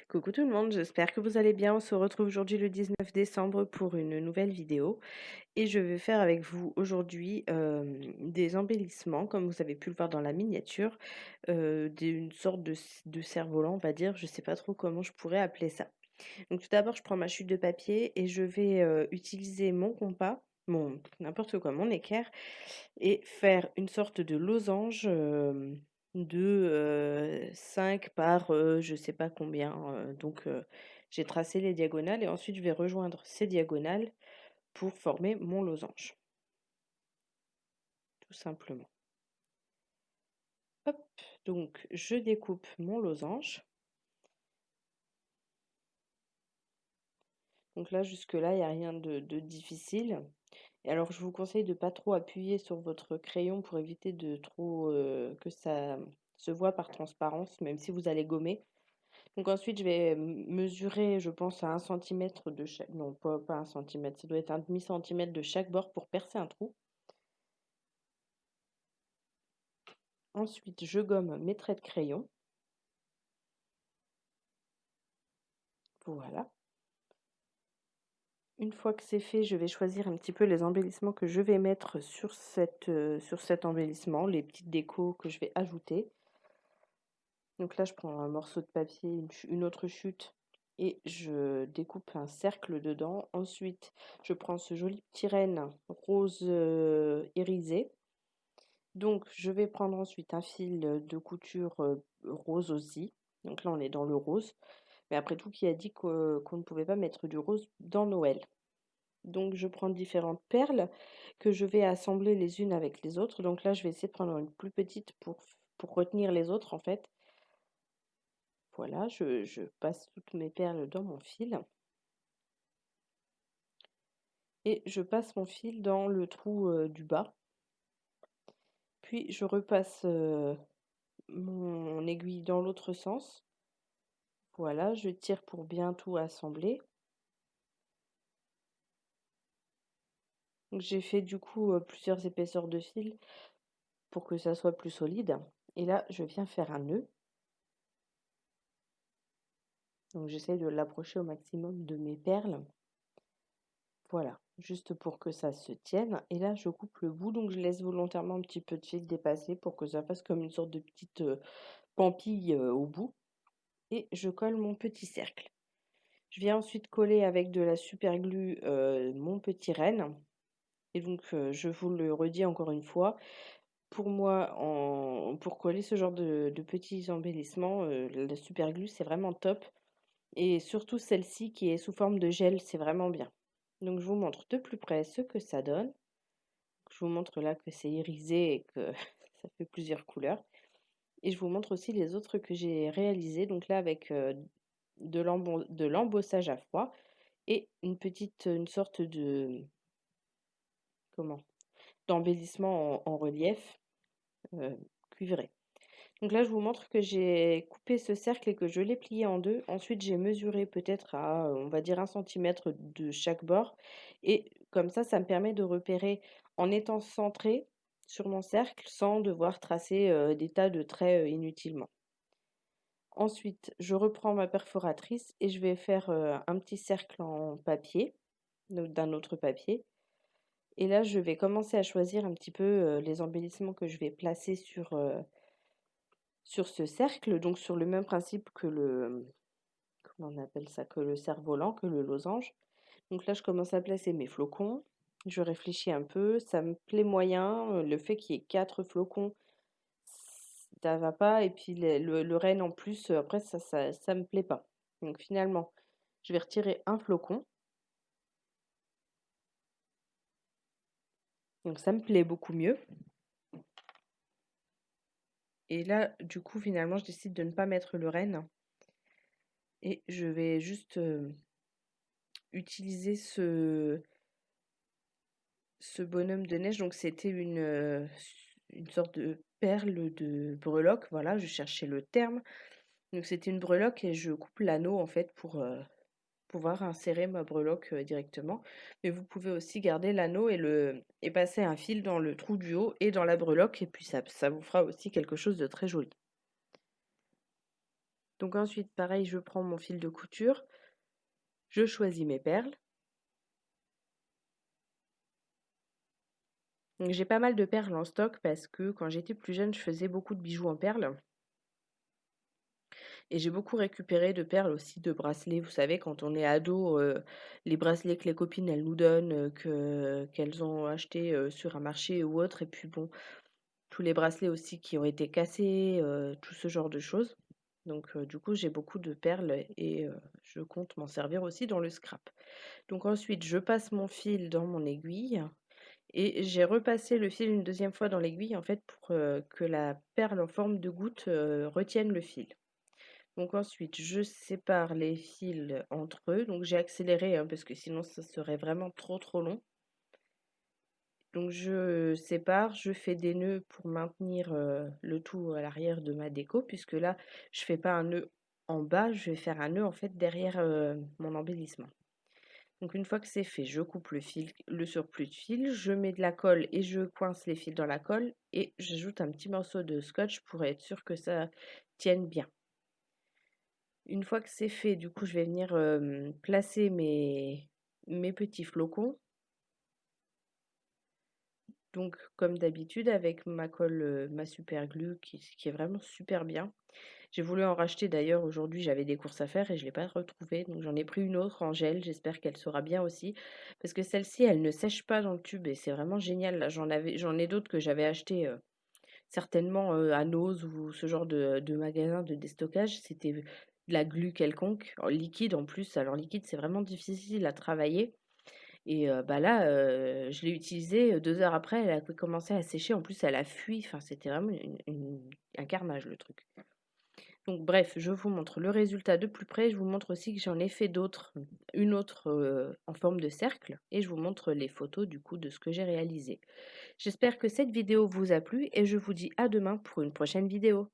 Coucou tout le monde, j'espère que vous allez bien. On se retrouve aujourd'hui le 19 décembre pour une nouvelle vidéo et je vais faire avec vous aujourd'hui des embellissements comme vous avez pu le voir dans la miniature, d'une sorte de cerf-volant on va dire, je sais pas trop comment je pourrais appeler ça. Donc tout d'abord je prends ma chute de papier et je vais utiliser mon compas, mon n'importe quoi, mon équerre et faire une sorte de losange de 5 par je sais pas combien. J'ai tracé les diagonales et ensuite je vais rejoindre ces diagonales pour former mon losange, tout simplement. Hop, donc je découpe mon losange. Donc là, jusque-là, il n'y a rien de difficile. Et alors, je vous conseille de pas trop appuyer sur votre crayon pour éviter de trop que ça se voit par transparence, même si vous allez gommer. Donc ensuite, je vais mesurer, je pense, à 1 cm de chaque... Non, pas 1 cm, ça doit être un demi-centimètre de chaque bord pour percer un trou. Ensuite, je gomme mes traits de crayon. Voilà. Une fois que c'est fait, je vais choisir un petit peu les embellissements que je vais mettre sur cet embellissement, les petites décos que je vais ajouter. Donc là, je prends un morceau de papier, une autre chute, et je découpe un cercle dedans. Ensuite, je prends ce joli petit renne rose irisé. Donc, je vais prendre ensuite un fil de couture rose aussi. Donc là, on est dans le rose. Mais après tout, qui a dit qu'on ne pouvait pas mettre du rose dans Noël? Donc, je prends différentes perles que je vais assembler les unes avec les autres. Donc là, je vais essayer de prendre une plus petite pour retenir les autres, en fait. Voilà, je passe toutes mes perles dans mon fil. Et je passe mon fil dans le trou du bas. Puis, je repasse mon aiguille dans l'autre sens. Voilà, je tire pour bien tout assembler. Donc j'ai fait du coup plusieurs épaisseurs de fil pour que ça soit plus solide. Et là, je viens faire un nœud. Donc j'essaie de l'approcher au maximum de mes perles. Voilà, juste pour que ça se tienne. Et là, je coupe le bout, donc je laisse volontairement un petit peu de fil dépasser pour que ça fasse comme une sorte de petite pampille au bout. Et je colle mon petit cercle. Je viens ensuite coller avec de la super glue mon petit renne. Et donc, je vous le redis encore une fois, pour moi, pour coller ce genre de petits embellissements, la super glue, c'est vraiment top. Et surtout celle-ci qui est sous forme de gel, c'est vraiment bien. Donc, je vous montre de plus près ce que ça donne. Je vous montre là que c'est irisé et que ça fait plusieurs couleurs. Et je vous montre aussi les autres que j'ai réalisés. Donc là, avec de l'embossage à froid et une sorte de, comment, d'embellissement en relief cuivré. Donc là, je vous montre que j'ai coupé ce cercle et que je l'ai plié en deux. Ensuite, j'ai mesuré peut-être à, on va dire, 1 cm de chaque bord. Et comme ça me permet de repérer en étant centré sur mon cercle sans devoir tracer des tas de traits inutilement. Ensuite, je reprends ma perforatrice et je vais faire un petit cercle en papier, d'un autre papier. Et là, je vais commencer à choisir un petit peu les embellissements que je vais placer sur ce cercle, donc sur le même principe que comment on appelle ça, que le cerf-volant, que le losange. Donc là, je commence à placer mes flocons. Je réfléchis un peu, ça me plaît moyen. Le fait qu'il y ait 4 flocons, ça va pas. Et puis le renne en plus, après, ça me plaît pas. Donc finalement, je vais retirer un flocon. Donc ça me plaît beaucoup mieux. Et là, du coup, finalement, je décide de ne pas mettre le renne. Et je vais juste utiliser ce bonhomme de neige. Donc c'était une sorte de perle de breloque. Voilà, je cherchais le terme. Donc c'était une breloque et je coupe l'anneau en fait pour pouvoir insérer ma breloque directement. Mais vous pouvez aussi garder l'anneau et passer un fil dans le trou du haut et dans la breloque. Et puis ça vous fera aussi quelque chose de très joli. Donc ensuite, pareil, je prends mon fil de couture, je choisis mes perles. Donc j'ai pas mal de perles en stock parce que quand j'étais plus jeune, je faisais beaucoup de bijoux en perles. Et j'ai beaucoup récupéré de perles aussi, de bracelets. Vous savez, quand on est ado, les bracelets que les copines, elles nous donnent, qu'elles ont achetés sur un marché ou autre. Et puis bon, tous les bracelets aussi qui ont été cassés, tout ce genre de choses. Donc du coup, j'ai beaucoup de perles et je compte m'en servir aussi dans le scrap. Donc ensuite, je passe mon fil dans mon aiguille et j'ai repassé le fil une deuxième fois dans l'aiguille en fait pour que la perle en forme de goutte retienne le fil. Donc ensuite, je sépare les fils entre eux. Donc j'ai accéléré hein, parce que sinon ça serait vraiment trop long. Donc je sépare, je fais des nœuds pour maintenir le tout à l'arrière de ma déco, puisque là, je fais pas un nœud en bas, je vais faire un nœud en fait derrière mon embellissement. Donc une fois que c'est fait, je coupe le fil, le surplus de fil, je mets de la colle et je coince les fils dans la colle et j'ajoute un petit morceau de scotch pour être sûr que ça tienne bien. Une fois que c'est fait, du coup, je vais venir placer mes petits flocons. Donc, comme d'habitude, avec ma colle, ma super glue qui est vraiment super bien. J'ai voulu en racheter d'ailleurs aujourd'hui, j'avais des courses à faire et je ne l'ai pas retrouvée. Donc, j'en ai pris une autre en gel. J'espère qu'elle sera bien aussi. Parce que celle-ci, elle ne sèche pas dans le tube et c'est vraiment génial. Là, j'en ai d'autres que j'avais achetées certainement à Nose ou ce genre de magasin de déstockage. C'était de la glu quelconque, en liquide en plus. Alors, liquide, c'est vraiment difficile à travailler. Et bah, là, je l'ai utilisée, 2 heures après, elle a commencé à sécher. En plus, elle a fui, enfin, c'était vraiment un carnage, le truc. Donc bref, je vous montre le résultat de plus près. Je vous montre aussi que j'en ai fait d'autres, une autre, en forme de cercle et je vous montre les photos, du coup, de ce que j'ai réalisé. J'espère que cette vidéo vous a plu et je vous dis à demain pour une prochaine vidéo.